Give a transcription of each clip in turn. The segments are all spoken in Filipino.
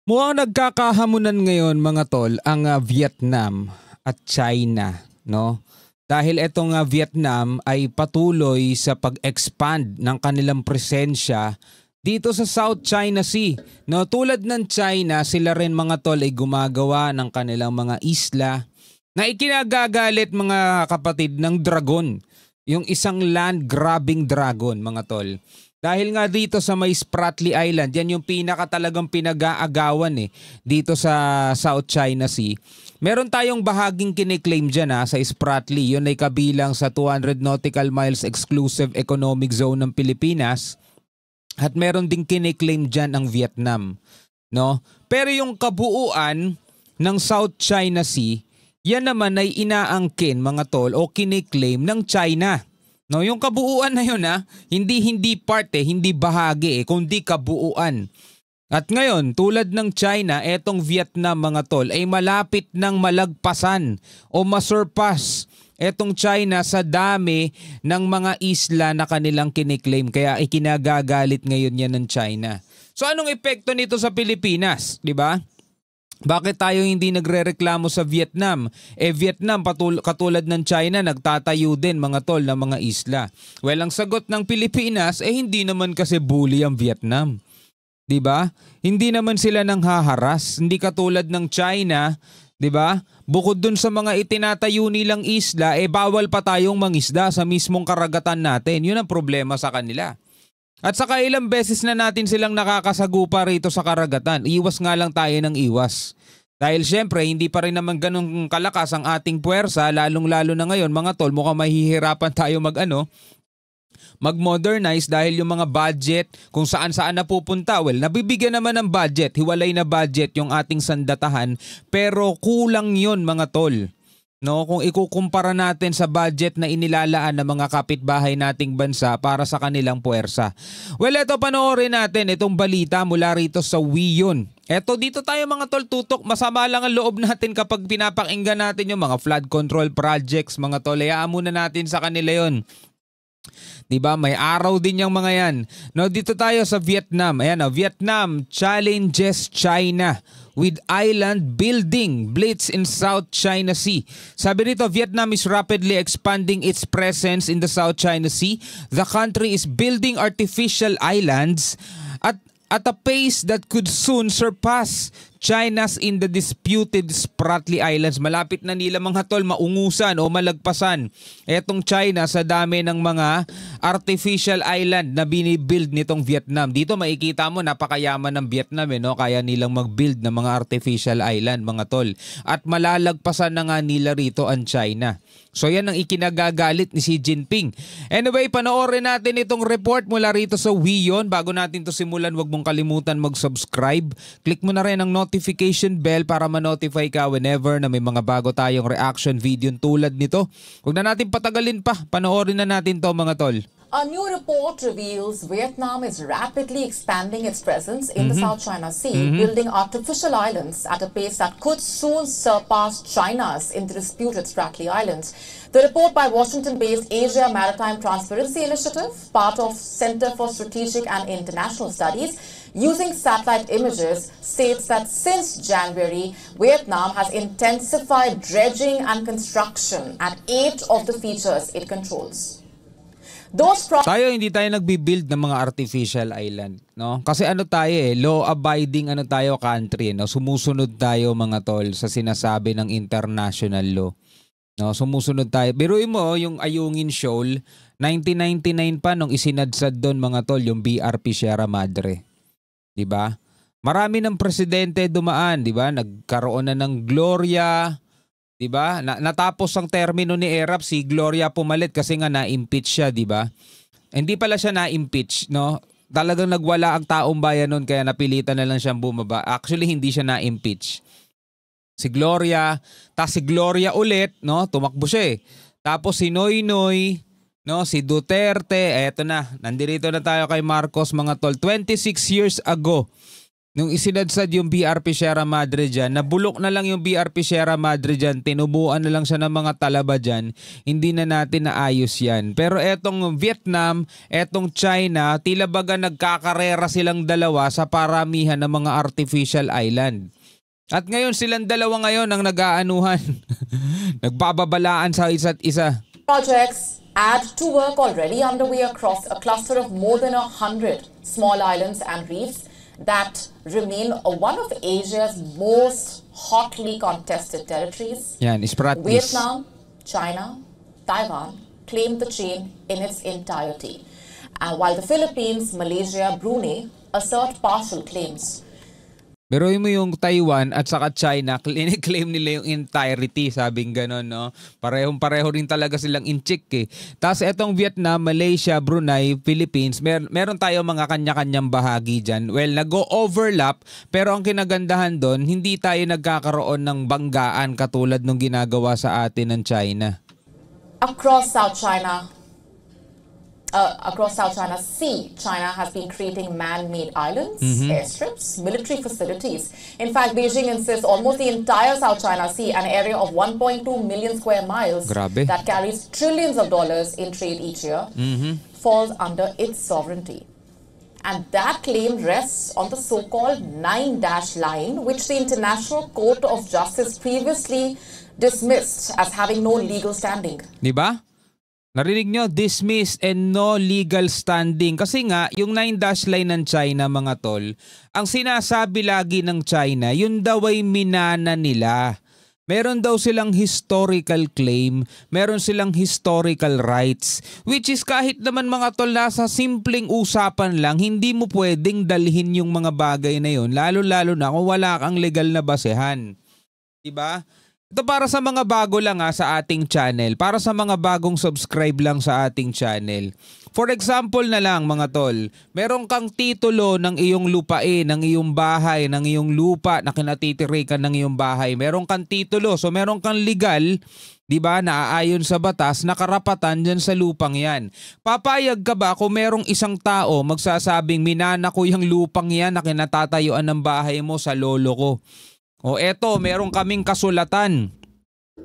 Mukhang nagkakahamunan ngayon mga tol ang Vietnam at China, no? Dahil itong Vietnam ay patuloy sa pag-expand ng kanilang presensya dito sa South China Sea. No, tulad ng China, sila rin mga tol ay gumagawa ng kanilang mga isla na ikinagagalit mga kapatid ng dragon. Yung isang land grabbing dragon mga tol. Dahil nga dito sa may Spratly Island, yan yung talagang pinag-aagawan dito sa South China Sea. Meron tayong bahaging kiniklaim dyan sa Spratly. Yun ay kabilang sa 200 nautical miles exclusive economic zone ng Pilipinas. At meron ding kiniklaim dyan ang Vietnam. No? Pero yung kabuuan ng South China Sea, yan naman ay inaangkin mga tol o kiniklaim ng China. No, yung kabuuan na yun hindi part hindi bahagi kundi kabuuan. At ngayon, tulad ng China, etong Vietnam mga tol ay malapit ng malagpasan o masurpass etong China sa dami ng mga isla na kanilang kiniklaim. Kaya ikinagagalit ngayon yan ng China. So anong epekto nito sa Pilipinas, di ba? Bakit tayo hindi nagrereklamo sa Vietnam? Vietnam katulad ng China nagtatayo din mga tol ng mga isla. Well, ang sagot ng Pilipinas hindi naman kasi bully ang Vietnam. 'Di ba? Hindi naman sila nang haharas, hindi katulad ng China, 'di ba? Bukod dun sa mga itinatayo nilang isla, bawal pa tayong mangisda sa mismong karagatan natin. 'Yun ang problema sa kanila. At saka ilang beses na natin silang nakakasagupa rito sa karagatan. Iwas nga lang tayo ng iwas. Dahil syempre hindi pa rin naman ganun kalakas ang ating puwersa, lalong-lalo na ngayon mga tol, mukhang mahihirapan tayo mag-modernize dahil yung mga budget kung saan-saan napupunta. Well, nabibigyan naman ng budget, hiwalay na budget yung ating sandatahan, pero kulang yun mga tol. No, kung ikukumpara natin sa budget na inilalaan ng mga kapitbahay nating bansa para sa kanilang puwersa. Well, eto panoorin natin itong balita mula rito sa WION. Eto dito tayo mga tol tutok, masama lang ang loob natin kapag pinapakinggan natin yung mga flood control projects mga tol. Hayaan muna natin sa kanila yon. Diba? May araw din yung mga yan. No, dito tayo sa Vietnam. Ayan, Vietnam challenges China with island building blitz in South China Sea. Sabi rito, Vietnam is rapidly expanding its presence in the South China Sea. The country is building artificial islands at a pace that could soon surpass China's in the disputed Spratly Islands. Malapit na nila mga tol maungusan o malagpasan etong China sa dami ng mga artificial island na binibuild nitong Vietnam. Dito makikita mo napakayaman ng Vietnam no? Kaya nilang mag-build ng mga artificial island mga tol. At malalagpasan na nga nila rito ang China. So yan ang ikinagagalit ni Xi Jinping. Anyway, panoorin natin itong report mula rito sa WION. Bago natin to simulan, huwag mong kalimutan mag-subscribe. Click mo na rin ang notification bell para ma-notify ka whenever na may mga bago tayong reaction video tulad nito. Huwag na natin patagalin pa. Panoorin na natin to mga tol. A new report reveals Vietnam is rapidly expanding its presence in the South China Sea, building artificial islands at a pace that could soon surpass China's in the disputed Spratly Islands. The report by Washington-based Asia Maritime Transparency Initiative, part of Center for Strategic and International Studies, using satellite images, states that since January, Vietnam has intensified dredging and construction at 8 of the features it controls. Tayo hindi tayo nagbi-build ng mga artificial island, no? Kasi tayo law-abiding tayo country, no? Sumusunod tayo mga tol sa sinasabi ng international law. No, sumusunod tayo. Biruin mo yung Ayungin Shoal, 1999 pa nung isinadsad doon mga tol yung BRP Sierra Madre. 'Di ba? Marami ng presidente dumaan, 'di ba? Nagkaroon na ng Gloria, 'di ba? Natapos ang termino ni Erap, si Gloria pumalit kasi nga na-impeach siya, 'di ba? Hindi pala siya na-impeach, no? Talagang nagwala ang taong bayan noon kaya napilitan na lang siyang bumaba. Actually, hindi siya na-impeach. Si Gloria, si Gloria ulit, no? Tumakbo siya. Tapos si Noynoy, no, si Duterte, eto na. Nandirito na tayo kay Marcos mga tol. 26 years ago, Nung isinadsad yung BRP Sierra Madre dyan, nabulok na lang yung BRP Sierra Madre dyan, tinubuan na lang siya ng mga talaba dyan, hindi na natin naayos yan. Pero etong Vietnam, etong China, tila baga nagkakarera silang dalawa sa paramihan ng mga artificial island. At ngayon silang dalawa ngayon ang nag-aanuhan, nagbababalaan sa isa't isa. Projects add to work already underway across a cluster of more than 100 small islands and reefs that remain one of Asia's most hotly contested territories. Yan, ispratis. Vietnam, China, Taiwan claim the chain in its entirety, while the Philippines, Malaysia, Brunei assert partial claims. Pero mo yung Taiwan at saka China, claim nila yung entirety, sabing gano'n, no? Parehong-pareho rin talaga silang inchik eh. Tapos etong Vietnam, Malaysia, Brunei, Philippines, meron tayo mga kanya-kanyang bahagi dyan. Well, nag-overlap, pero ang kinagandahan doon, hindi tayo nagkakaroon ng banggaan katulad nung ginagawa sa atin ng China. Across South China Sea, China has been creating man-made islands, airstrips, military facilities. In fact, Beijing insists almost the entire South China Sea, an area of 1.2 million square miles that carries trillions of dollars in trade each year, falls under its sovereignty. And that claim rests on the so-called 9-dash line, which the International Court of Justice previously dismissed as having no legal standing. Diba? Narinig nyo, dismissed and no legal standing. Kasi nga, yung 9-dash line ng China, mga tol, ang sinasabi lagi ng China, yun daw ay minana nila. Meron daw silang historical claim, meron silang historical rights, which is kahit naman mga tol, nasa simpleng usapan lang, hindi mo pwedeng dalhin yung mga bagay na yun, lalo-lalo na kung wala kang legal na basehan. Diba? Ito para sa mga bago lang sa ating channel, para sa mga bagong subscribe lang sa ating channel. For example na lang mga tol, meron kang titulo ng iyong lupain, ng iyong bahay, ng iyong lupa na kinatitirikan ng iyong bahay. Meron kang titulo, so meron kang legal, di ba, naaayon sa batas na karapatan dyan sa lupang yan. Papayag ka ba kung merong isang tao magsasabing minana ko yung lupang yan na kinatatayuan ng bahay mo sa lolo ko? O eto, meron kaming kasulatan.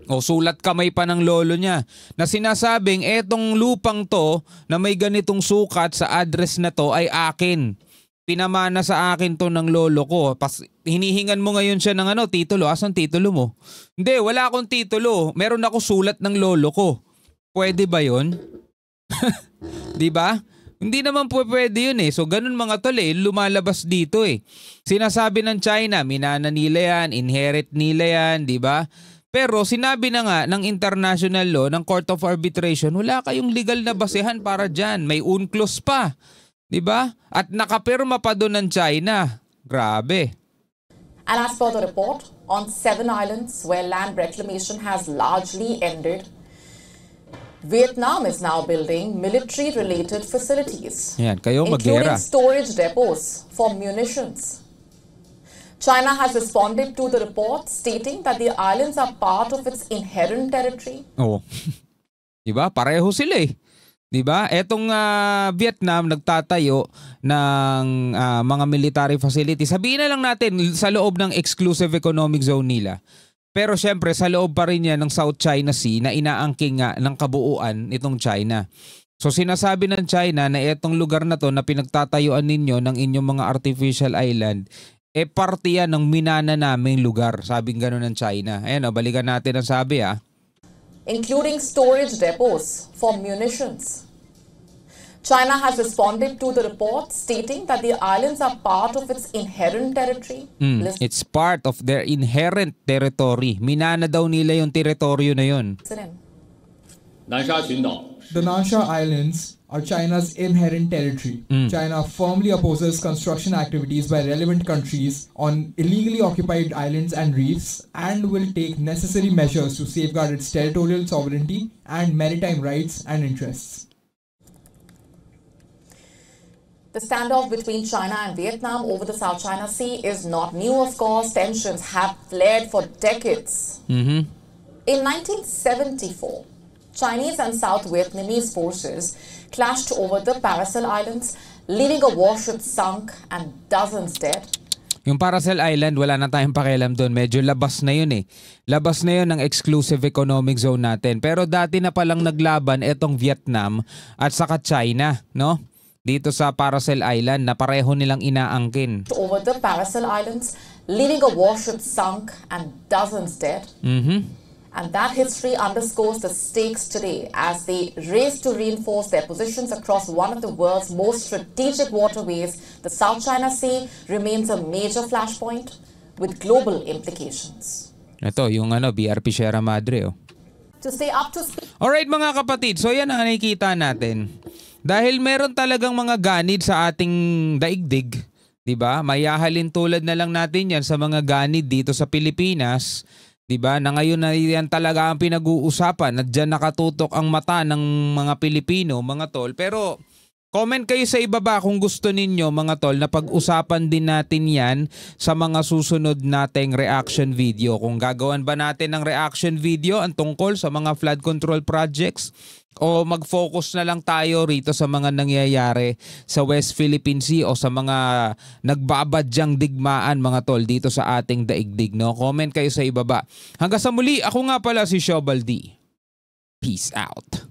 O sulat kamay pa ng lolo niya na sinasabing etong lupang to na may ganitong sukat sa address na to ay akin. Pinamana sa akin to ng lolo ko. Hinihingan mo ngayon siya ng titulo. Asan titulo mo? Hindi, wala akong titulo. Meron ako sulat ng lolo ko. Pwede ba yun? Di ba? Hindi naman po pwede yun eh. So ganun mga tol lumalabas dito eh. Sinasabi ng China, minana nila yan, inherit nila yan, di ba? Pero sinabi na nga ng international law, ng Court of Arbitration, wala kayong legal na basehan para dyan. May UNCLOS pa, di ba? At nakapirma pa doon ng China. Grabe. And as per the report, on 7 islands where land reclamation has largely ended, Vietnam is now building military-related facilities, yan, kayo including storage depots for munitions. China has responded to the report, stating that the islands are part of its inherent territory. Oh, diba? Pareho sila eh. Diba? Etong Vietnam nagtatayo ng mga military facilities. Sabihin na lang natin sa loob ng exclusive economic zone nila. Pero syempre sa loob pa rin yan ng South China Sea na inaangking nga ng kabuuan itong China. So sinasabi ng China na itong lugar na to na pinagtatayuan ninyo ng inyong mga artificial island, parte yan ng minana naming lugar. Sabing gano'n ng China. Ayan balikan natin ang sabi Including storage depots for munitions. China has responded to the report, stating that the islands are part of its inherent territory. It's part of their inherent territory. Minana daw nila yung teritoryo na yun. The Nansha Islands are China's inherent territory. China firmly opposes construction activities by relevant countries on illegally occupied islands and reefs and will take necessary measures to safeguard its territorial sovereignty and maritime rights and interests. The standoff between China and Vietnam over the South China Sea is not new, of course. Tensions have flared for decades. In 1974, Chinese and South Vietnamese forces clashed over the Paracel Islands, leaving a warship sunk and dozens dead. Yung Paracel Island, wala na tayong pakialam doon. Medyo labas na yun eh. Labas na yun ng exclusive economic zone natin. Pero dati na palang naglaban etong Vietnam at saka China, no? Dito sa Paracel Island na pareho nilang inaangkin. Over the Paracel Islands, leaving a warship sunk and dozens dead. And that history underscores the stakes today as they race to reinforce their positions across one of the world's most strategic waterways. The South China Sea remains a major flashpoint with global implications. Ito, yung BRP Sierra Madre. To stay up to speed. Alright mga kapatid, so yan ang nakikita natin. Dahil meron talagang mga ganid sa ating daigdig, diba? Mayahalin tulad na lang natin yan sa mga ganid dito sa Pilipinas. Diba? Na ngayon na yan talaga ang pinag-uusapan at dyan nakatutok ang mata ng mga Pilipino, mga tol. Pero comment kayo sa ibaba kung gusto ninyo, mga tol, na pag-usapan din natin yan sa mga susunod nating reaction video. Kung gagawan ba natin ng reaction video ang tungkol sa mga flood control projects o mag-focus na lang tayo rito sa mga nangyayari sa West Philippine Sea o sa mga nagbabadyang digmaan, mga tol, dito sa ating daigdig, no? Comment kayo sa ibaba. Hanggang sa muli, ako nga pala si Shobal D. Peace out.